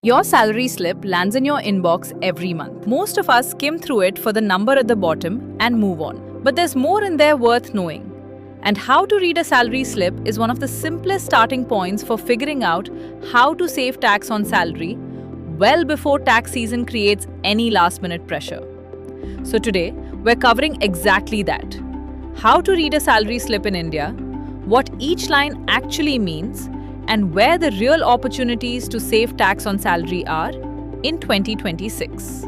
Your salary slip lands in your inbox every month. Most of us skim through it for the number at the bottom and move on. But there's more in there worth knowing. And how to read a salary slip is one of the simplest starting points for figuring out how to save tax on salary well before tax season creates any last-minute pressure. So today, we're covering exactly that. How to read a salary slip in India, what each line actually means, and where the real opportunities to save tax on salary are in 2026.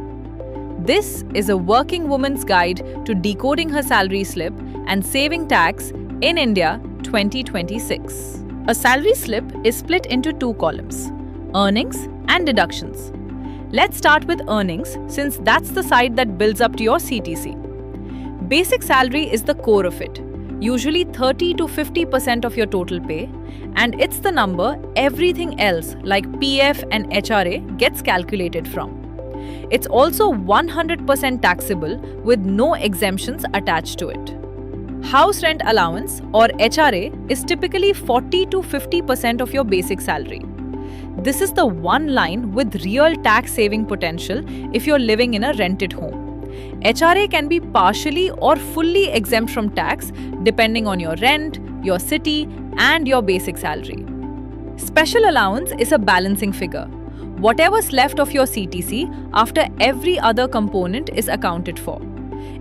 This is a working woman's guide to decoding her salary slip and saving tax in India 2026. A salary slip is split into two columns, earnings and deductions. Let's start with earnings since that's the side that builds up to your CTC. Basic salary is the core of it, usually 30 to 50% of your total pay, and it's the number everything else like PF and HRA gets calculated from. It's also 100% taxable with no exemptions attached to it. House rent allowance or HRA is typically 40 to 50% of your basic salary. This is the one line with real tax saving potential if you're living in a rented home. HRA can be partially or fully exempt from tax depending on your rent, your city, and your basic salary. Special allowance is a balancing figure. Whatever's left of your CTC after every other component is accounted for.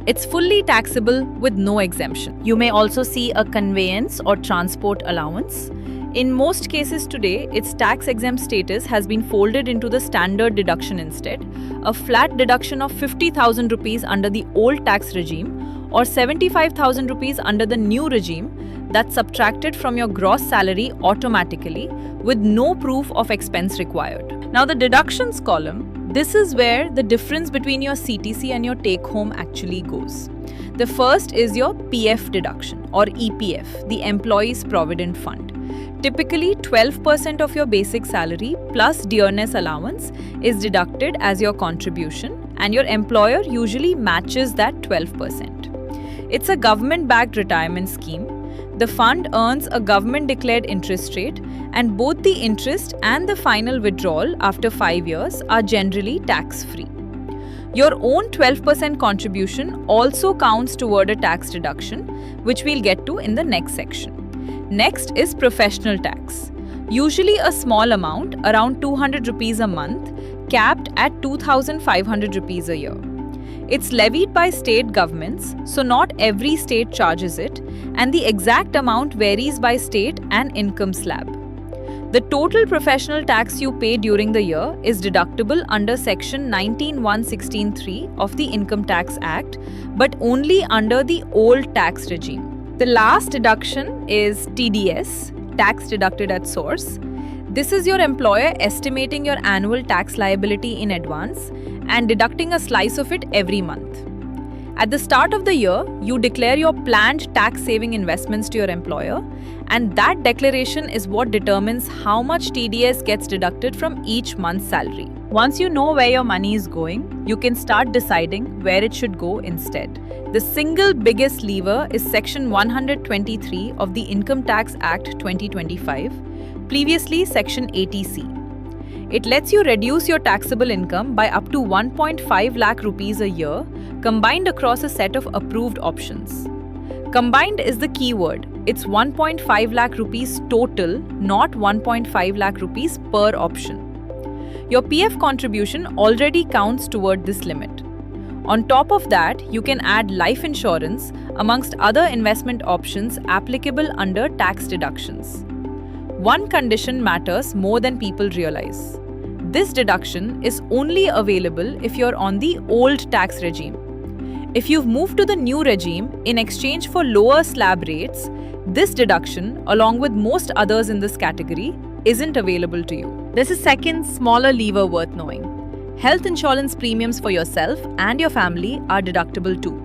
It's fully taxable with no exemption. You may also see a conveyance or transport allowance. In most cases today, its tax-exempt status has been folded into the standard deduction instead, a flat deduction of 50,000 rupees under the old tax regime or 75,000 rupees under the new regime that's subtracted from your gross salary automatically with no proof of expense required. Now the deductions column, this is where the difference between your CTC and your take-home actually goes. The first is your PF deduction or EPF, the Employees Provident Fund. Typically, 12% of your basic salary plus dearness allowance is deducted as your contribution, and your employer usually matches that 12%. It's a government-backed retirement scheme. The fund earns a government-declared interest rate, and both the interest and the final withdrawal after 5 years are generally tax-free. Your own 12% contribution also counts toward a tax deduction, which we'll get to in the next section. Next is professional tax. Usually a small amount, around 200 rupees a month, capped at 2,500 rupees a year. It's levied by state governments, so not every state charges it, and the exact amount varies by state and income slab. The total professional tax you pay during the year is deductible under Section 19(1)(16)(3) of the Income Tax Act, but only under the old tax regime. The last deduction is TDS, tax deducted at source. This is your employer estimating your annual tax liability in advance and deducting a slice of it every month. At the start of the year, you declare your planned tax-saving investments to your employer, and that declaration is what determines how much TDS gets deducted from each month's salary. Once you know where your money is going, you can start deciding where it should go instead. The single biggest lever is Section 123 of the Income Tax Act 2025, previously Section 80C. It lets you reduce your taxable income by up to 1.5 lakh rupees a year, combined across a set of approved options. Combined is the key word. It's 1.5 lakh rupees total, not 1.5 lakh rupees per option. Your PF contribution already counts toward this limit. On top of that, you can add life insurance amongst other investment options applicable under tax deductions. One condition matters more than people realize. This deduction is only available if you're on the old tax regime. If you've moved to the new regime in exchange for lower slab rates, this deduction, along with most others in this category, isn't available to you. There's a second, smaller lever worth knowing. Health insurance premiums for yourself and your family are deductible too,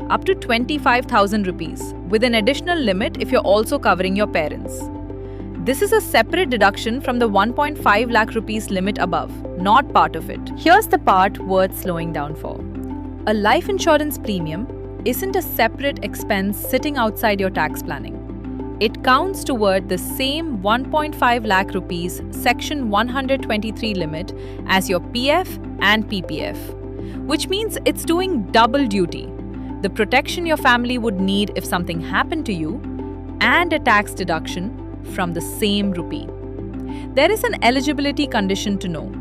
up to 25,000 rupees, with an additional limit if you're also covering your parents. This is a separate deduction from the 1.5 lakh rupees limit above, not part of it. Here's the part worth slowing down for. A life insurance premium isn't a separate expense sitting outside your tax planning. It counts toward the same 1.5 lakh rupees Section 123 limit as your PF and PPF, which means it's doing double duty. The protection your family would need if something happened to you, and a tax deduction from the same rupee. There is an eligibility condition to know.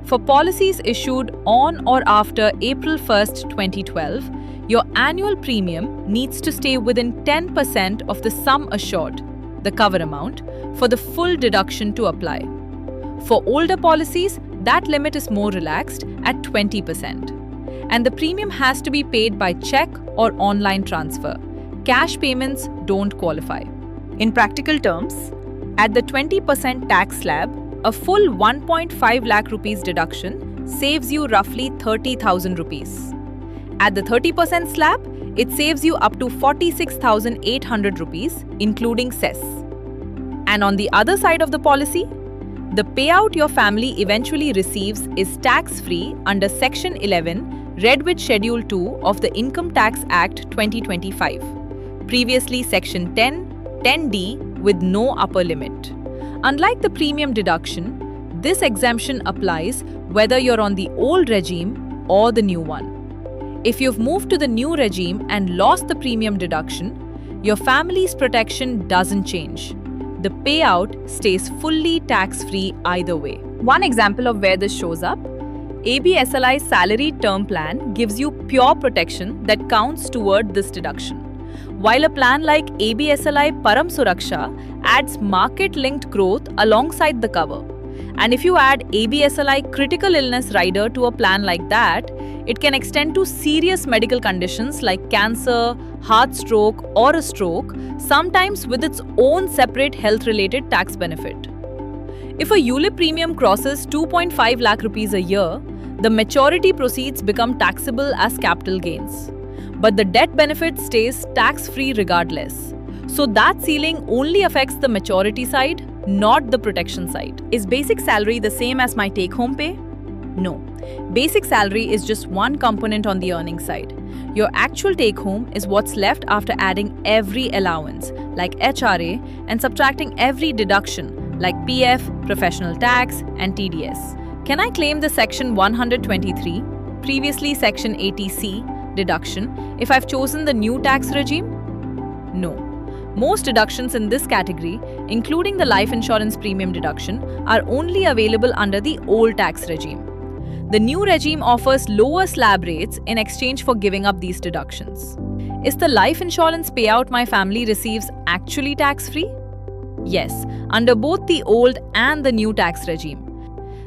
For policies issued on or after April 1st, 2012, your annual premium needs to stay within 10% of the sum assured, the cover amount, for the full deduction to apply. For older policies, that limit is more relaxed at 20%. And the premium has to be paid by check or online transfer. Cash payments don't qualify. In practical terms, at the 20% tax slab, a full 1.5 lakh rupees deduction saves you roughly 30,000 rupees. At the 30% slab, it saves you up to 46,800 rupees, including cess. And on the other side of the policy, the payout your family eventually receives is tax-free under Section 11, read with Schedule 2 of the Income Tax Act 2025, previously Section 10(10)(d) with no upper limit. Unlike the premium deduction, this exemption applies whether you're on the old regime or the new one. If you've moved to the new regime and lost the premium deduction, your family's protection doesn't change. The payout stays fully tax-free either way. One example of where this shows up: ABSLI Salary Term Plan gives you pure protection that counts toward this deduction, while a plan like ABSLI Param Suraksha adds market-linked growth alongside the cover. And if you add ABSLI Critical Illness Rider to a plan like that, it can extend to serious medical conditions like cancer, heart stroke, or a stroke, sometimes with its own separate health-related tax benefit. If a ULIP premium crosses 2.5 lakh rupees a year, the maturity proceeds become taxable as capital gains. But the death benefit stays tax-free regardless. So that ceiling only affects the maturity side, not the protection side. Is basic salary the same as my take-home pay? No. Basic salary is just one component on the earning side. Your actual take-home is what's left after adding every allowance, like HRA, and subtracting every deduction, like PF, professional tax, and TDS. Can I claim the Section 123, previously Section 80C, deduction if I've chosen the new tax regime? No. Most deductions in this category, including the life insurance premium deduction, are only available under the old tax regime. The new regime offers lower slab rates in exchange for giving up these deductions. Is the life insurance payout my family receives actually tax-free? Yes, under both the old and the new tax regime.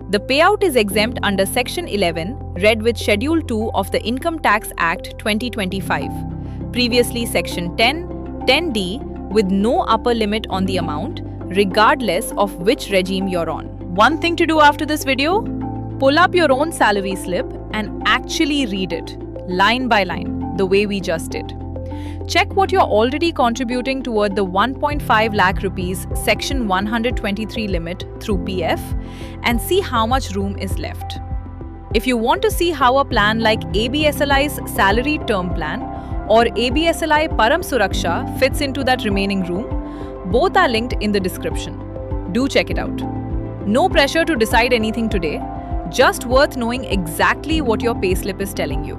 The payout is exempt under Section 11, read with Schedule 2 of the Income Tax Act 2025, previously Section 10(10)(d) with no upper limit on the amount, regardless of which regime you're on. One thing to do after this video: pull up your own salary slip and actually read it, line by line, the way we just did. Check what you're already contributing toward the 1.5 lakh rupees Section 123 limit through PF and see how much room is left. If you want to see how a plan like ABSLI's Salary Term Plan or ABSLI Param Suraksha fits into that remaining room, both are linked in the description. Do check it out. No pressure to decide anything today, just worth knowing exactly what your payslip is telling you.